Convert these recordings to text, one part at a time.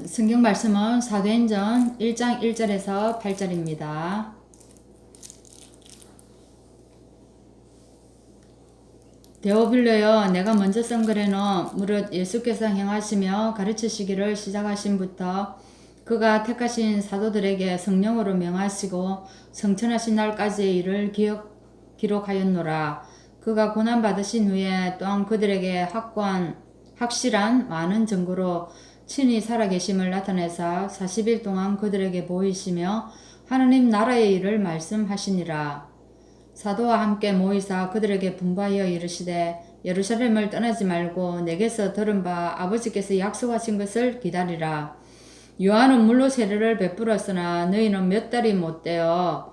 성경 말씀은 사도행전 1장 1절에서 8절입니다. 데오빌로여, 내가 먼저 쓴 글에는 무릇 예수께서 행하시며 가르치시기를 시작하신부터 그가 택하신 사도들에게 성령으로 명하시고 성천하신 날까지의 일을 기록하였노라. 그가 고난받으신 후에 또한 그들에게 확실한 많은 증거로 친히 살아계심을 나타내사 40일 동안 그들에게 보이시며 하나님 나라의 일을 말씀하시니라. 사도와 함께 모이사 그들에게 분부하여 이르시되 예루살렘을 떠나지 말고 내게서 들은 바 아버지께서 약속하신 것을 기다리라. 요한은 물로 세례를 베풀었으나 너희는 몇 날이 못되어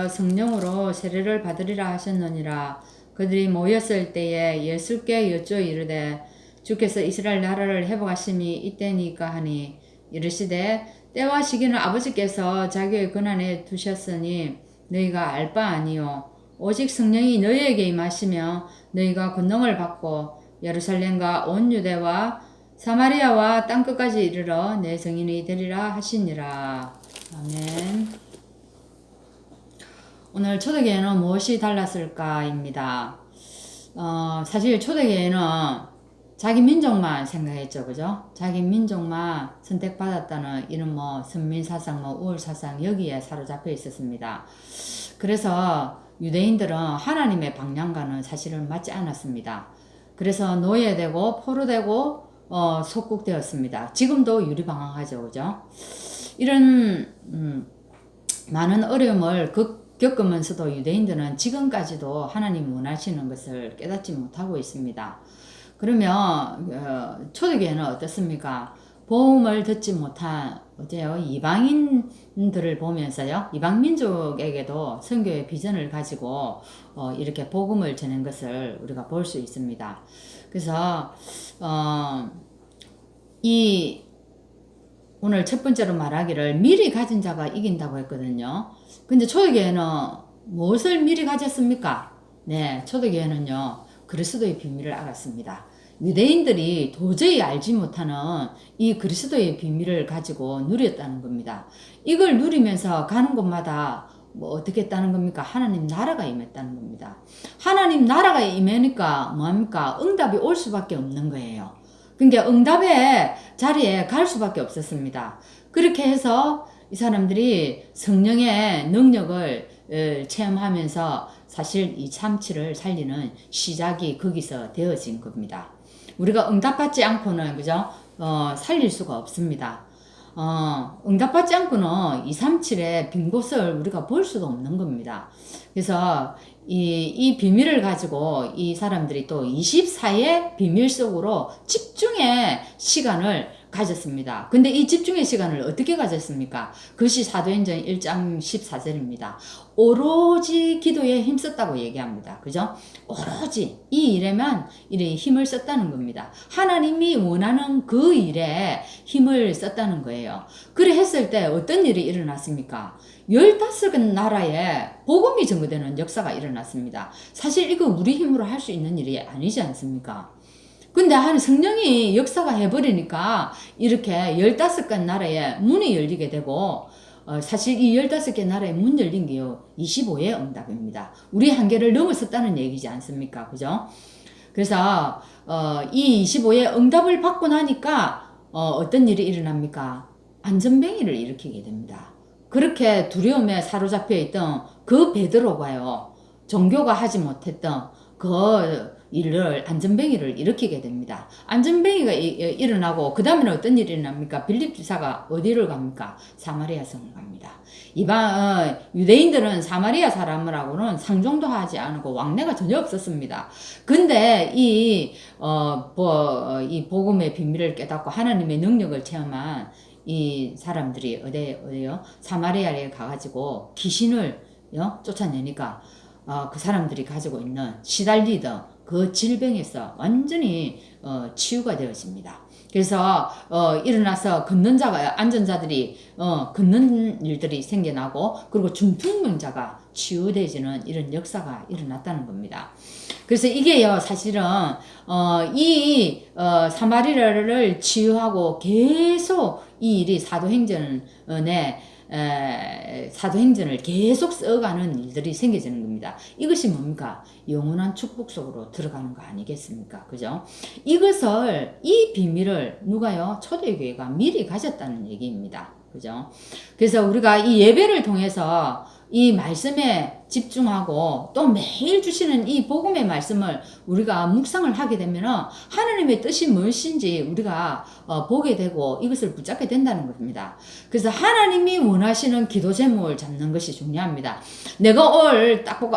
성령으로 세례를 받으리라 하셨느니라. 그들이 모였을 때에 예수께 여쭈어 이르되 주께서 이스라엘 나라를 회복하심이 이때니까 하니 이르시되 때와 시기는 아버지께서 자기의 권한에 두셨으니 너희가 알 바 아니요 오직 성령이 너희에게 임하시며 너희가 권능을 받고 예루살렘과 온 유대와 사마리아와 땅끝까지 이르러 내 증인이 되리라 하시니라. 아멘. 오늘 초대교회는 무엇이 달랐을까입니다. 사실 초대교회는 자기 민족만 생각했죠. 그죠? 자기 민족만 선택받았다는 이런 선민사상, 우월사상 여기에 사로잡혀 있었습니다. 그래서 유대인들은 하나님의 방향과는 사실은 맞지 않았습니다. 그래서 노예되고 포로되고 속국되었습니다. 지금도 유리방황하죠. 그죠? 이런 많은 어려움을 겪으면서도 유대인들은 지금까지도 하나님 원하시는 것을 깨닫지 못하고 있습니다. 그러면 초대교회는 어떻습니까? 복음을 듣지 못한 이방인들을 보면서요, 이방 민족에게도 선교의 비전을 가지고 이렇게 복음을 전한 것을 우리가 볼 수 있습니다. 그래서 오늘 첫 번째로 말하기를 미리 가진 자가 이긴다고 했거든요. 근데 초대교회는 무엇을 미리 가졌습니까? 네, 초대교회는요, 그리스도의 비밀을 알았습니다. 유대인들이 도저히 알지 못하는 이 그리스도의 비밀을 가지고 누렸다는 겁니다. 이걸 누리면서 가는 곳마다 어떻게 했다는 겁니까? 하나님 나라가 임했다는 겁니다. 하나님 나라가 임하니까 뭐합니까? 응답이 올 수밖에 없는 거예요. 그러니까 응답의 자리에 갈 수밖에 없었습니다. 그렇게 해서 이 사람들이 성령의 능력을 체험하면서 사실 이 참치를 살리는 시작이 거기서 되어진 겁니다. 우리가 응답받지 않고는 그죠? 살릴 수가 없습니다. 응답받지 않고는 237의 빈 곳을 우리가 볼 수가 없는 겁니다. 그래서 이 비밀을 가지고 이 사람들이 또 24의 비밀 속으로 집중의 시간을 가졌습니다. 근데 이 집중의 시간을 어떻게 가졌습니까? 그것이 사도행전 1장 14절입니다. 오로지 기도에 힘썼다고 얘기합니다. 그죠? 오로지 이 일에만 힘을 썼다는 겁니다. 하나님이 원하는 그 일에 힘을 썼다는 거예요. 그래 했을 때 어떤 일이 일어났습니까? 15나라에 복음이 전거되는 역사가 일어났습니다. 사실 이거 우리 힘으로 할 수 있는 일이 아니지 않습니까? 근데 성령이 역사가 해버리니까 이렇게 15개 나라에 문이 열리게 되고 사실 이 15개 나라에 문 열린 게요 25의 응답입니다. 우리 한계를 넘어섰다는 얘기지 않습니까? 그죠? 그래서 이 25의 응답을 받고 나니까 어떤 일이 일어납니까? 안전뱅이를 일으키게 됩니다. 그렇게 두려움에 사로잡혀 있던 그 베드로가요, 종교가 하지 못했던 그 일을 안전뱅이를 일으키게 됩니다. 안전뱅이가 일어나고 그 다음에는 어떤 일이 일어납니까? 빌립 지사가 어디를 갑니까? 사마리아 성을 갑니다. 유대인들은 사마리아 사람들하고는 상종도 하지 않고 왕래가 전혀 없었습니다. 근데 이 복음의 비밀을 깨닫고 하나님의 능력을 체험한 이 사람들이 어디요? 사마리아에 가가지고 귀신을 쫓아내니까 그 사람들이 가지고 있는 시달리던 그 질병에서 완전히 치유가 되어집니다. 그래서 일어나서 걷는 자가 안전자들이 걷는 일들이 생겨나고 그리고 중풍병자가 치유되지는 이런 역사가 일어났다는 겁니다. 그래서 이게요, 사실은, 사마리아를 치유하고 계속 이 일이 사도행전을 계속 써가는 일들이 생겨지는 겁니다. 이것이 뭡니까? 영원한 축복 속으로 들어가는 거 아니겠습니까? 그죠? 이 비밀을 누가요? 초대교회가 미리 가졌다는 얘기입니다. 그죠? 그래서 우리가 이 예배를 통해서 이 말씀에 집중하고 또 매일 주시는 이 복음의 말씀을 우리가 묵상을 하게 되면 하나님의 뜻이 무엇인지 우리가 보게 되고 이것을 붙잡게 된다는 겁니다. 그래서 하나님이 원하시는 기도 제목을 잡는 것이 중요합니다. 내가 오늘 딱 보고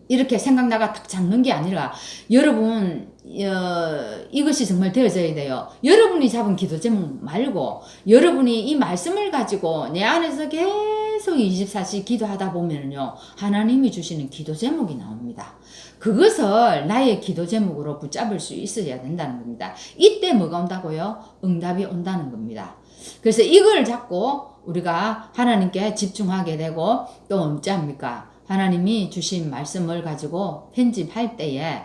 이렇게 생각나가 딱 잡는 게 아니라 여러분 이것이 정말 되어져야 돼요. 여러분이 잡은 기도 제목 말고 여러분이 이 말씀을 가지고 내 안에서 계속 24시 기도하다 보면요 하나님이 주시는 기도 제목이 나옵니다. 그것을 나의 기도 제목으로 붙잡을 수 있어야 된다는 겁니다. 이때 뭐가 온다고요? 응답이 온다는 겁니다. 그래서 이걸 잡고 우리가 하나님께 집중하게 되고 또 어찌합니까? 하나님이 주신 말씀을 가지고 편집할 때에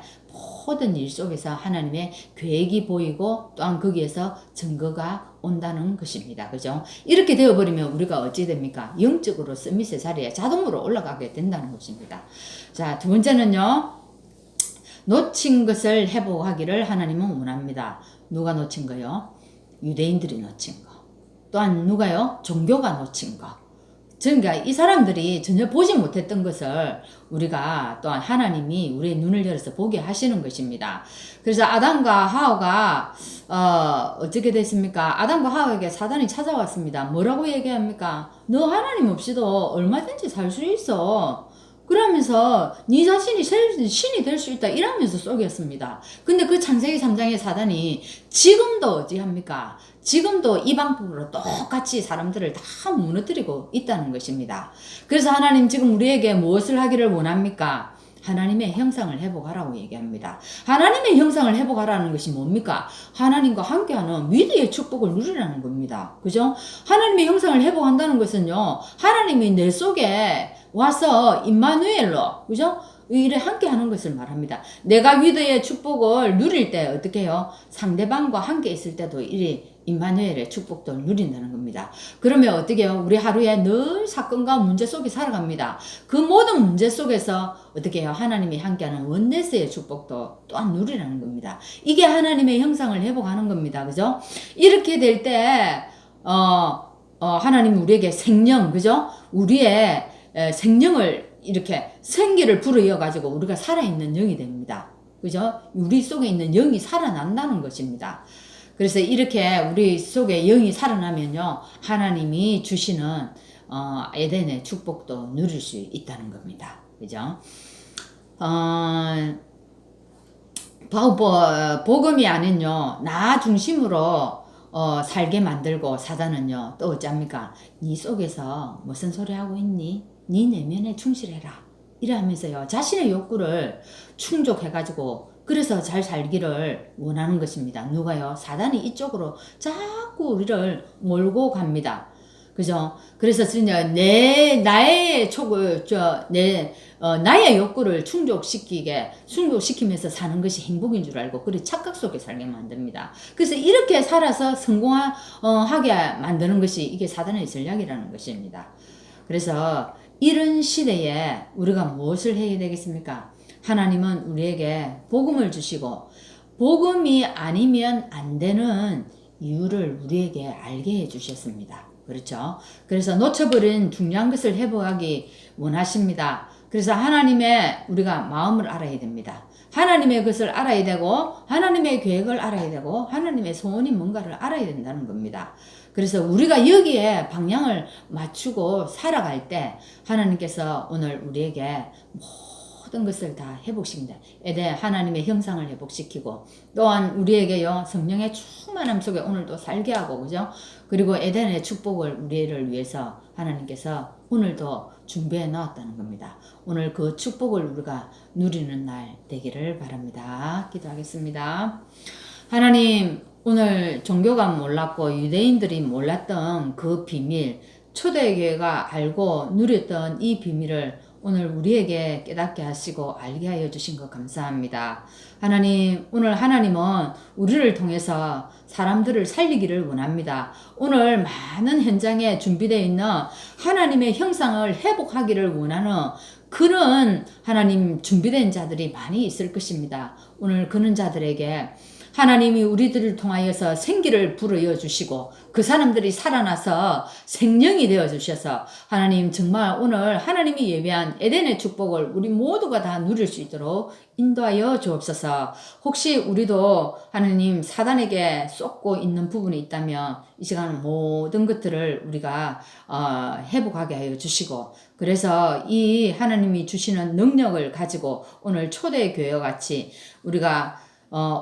모든 일 속에서 하나님의 계획이 보이고 또한 거기에서 증거가 온다는 것입니다. 그죠? 이렇게 되어버리면 우리가 어찌 됩니까? 영적으로 서밋의 자리에 자동으로 올라가게 된다는 것입니다. 자, 두 번째는요. 놓친 것을 회복하기를 하나님은 원합니다. 누가 놓친 거요? 유대인들이 놓친 거. 또한 누가요? 종교가 놓친 거. 그러니까 이 사람들이 전혀 보지 못했던 것을 우리가 또한 하나님이 우리의 눈을 열어서 보게 하시는 것입니다. 그래서 아담과 하와가 어떻게 됐습니까? 아담과 하와에게 사단이 찾아왔습니다. 뭐라고 얘기합니까? 너 하나님 없이도 얼마든지 살 수 있어. 그러면서 네 자신이 신이 될 수 있다 이러면서 속였습니다. 근데 그 창세기 3장의 사단이 지금도 어찌합니까? 지금도 이 방법으로 똑같이 사람들을 다 무너뜨리고 있다는 것입니다. 그래서 하나님 지금 우리에게 무엇을 하기를 원합니까? 하나님의 형상을 회복하라고 얘기합니다. 하나님의 형상을 회복하라는 것이 뭡니까? 하나님과 함께하는 위대의 축복을 누리라는 겁니다. 그죠? 하나님의 형상을 회복한다는 것은요, 하나님이 내 속에 와서 임마누엘로, 그죠? 이래 함께 하는 것을 말합니다. 내가 위대의 축복을 누릴 때 어떻게 해요? 상대방과 함께 있을 때도 이리 임마누엘의 축복도 누린다는 겁니다. 그러면 어떻게 해요? 우리 하루에 늘 사건과 문제 속에 살아갑니다. 그 모든 문제 속에서 어떻게 해요? 하나님이 함께하는 원네스의 축복도 또한 누리라는 겁니다. 이게 하나님의 형상을 회복하는 겁니다. 그죠? 이렇게 될 때, 하나님 우리에게 생명, 그죠? 우리의 생명을 이렇게 생기를 불어이어 가지고 우리가 살아있는 영이 됩니다. 그죠? 우리 속에 있는 영이 살아난다는 것입니다. 그래서 이렇게 우리 속에 영이 살아나면요 하나님이 주시는 에덴의 축복도 누릴 수 있다는 겁니다. 그죠? 복음이 아닌요 나 중심으로 살게 만들고 사단은요 또 어찌합니까? 네 속에서 무슨 소리 하고 있니? 네 내면에 충실해라 이러면서요 자신의 욕구를 충족해가지고 그래서 잘 살기를 원하는 것입니다. 누가요? 사단이 이쪽으로 자꾸 우리를 몰고 갑니다. 그죠? 그래서 진짜 나의 욕구를 충족시키면서 사는 것이 행복인 줄 알고, 그래 착각 속에 살게 만듭니다. 그래서 이렇게 살아서 성공하게 만드는 것이 이게 사단의 전략이라는 것입니다. 그래서 이런 시대에 우리가 무엇을 해야 되겠습니까? 하나님은 우리에게 복음을 주시고 복음이 아니면 안 되는 이유를 우리에게 알게 해 주셨습니다. 그렇죠? 그래서 놓쳐버린 중요한 것을 회복하기 원하십니다. 그래서 하나님의 우리가 마음을 알아야 됩니다. 하나님의 것을 알아야 되고 하나님의 계획을 알아야 되고 하나님의 소원이 뭔가를 알아야 된다는 겁니다. 그래서 우리가 여기에 방향을 맞추고 살아갈 때 하나님께서 오늘 우리에게 모든 것을 다 회복시킨다. 에덴 하나님의 형상을 회복시키고 또한 우리에게요 성령의 충만함 속에 오늘도 살게 하고 그죠? 그리고 에덴의 축복을 우리를 위해서 하나님께서 오늘도 준비해 놓았다는 겁니다. 오늘 그 축복을 우리가 누리는 날 되기를 바랍니다. 기도하겠습니다. 하나님 오늘 종교가 몰랐고 유대인들이 몰랐던 그 비밀 초대교회가 알고 누렸던 이 비밀을 오늘 우리에게 깨닫게 하시고 알게 하여 주신 것 감사합니다. 하나님, 오늘 하나님은 우리를 통해서 사람들을 살리기를 원합니다. 오늘 많은 현장에 준비되어 있는 하나님의 형상을 회복하기를 원하는 그런 하나님 준비된 자들이 많이 있을 것입니다. 오늘 그런 자들에게 하나님이 우리들을 통하여서 생기를 불어넣어 주시고 그 사람들이 살아나서 생명이 되어 주셔서 하나님 정말 오늘 하나님이 예배한 에덴의 축복을 우리 모두가 다 누릴 수 있도록 인도하여 주옵소서. 혹시 우리도 하나님 사단에게 쏟고 있는 부분이 있다면 이 시간 모든 것들을 우리가 회복하게 하여 주시고, 그래서 이 하나님이 주시는 능력을 가지고 오늘 초대교회와 같이 우리가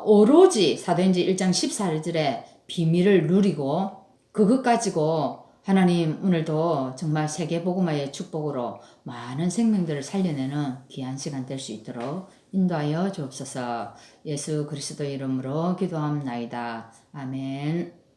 오로지 사도행전 1장 14절에 비밀을 누리고 그것 가지고 하나님 오늘도 정말 세계복음화의 축복으로 많은 생명들을 살려내는 귀한 시간 될 수 있도록 인도하여 주옵소서. 예수 그리스도 이름으로 기도합나이다. 아멘.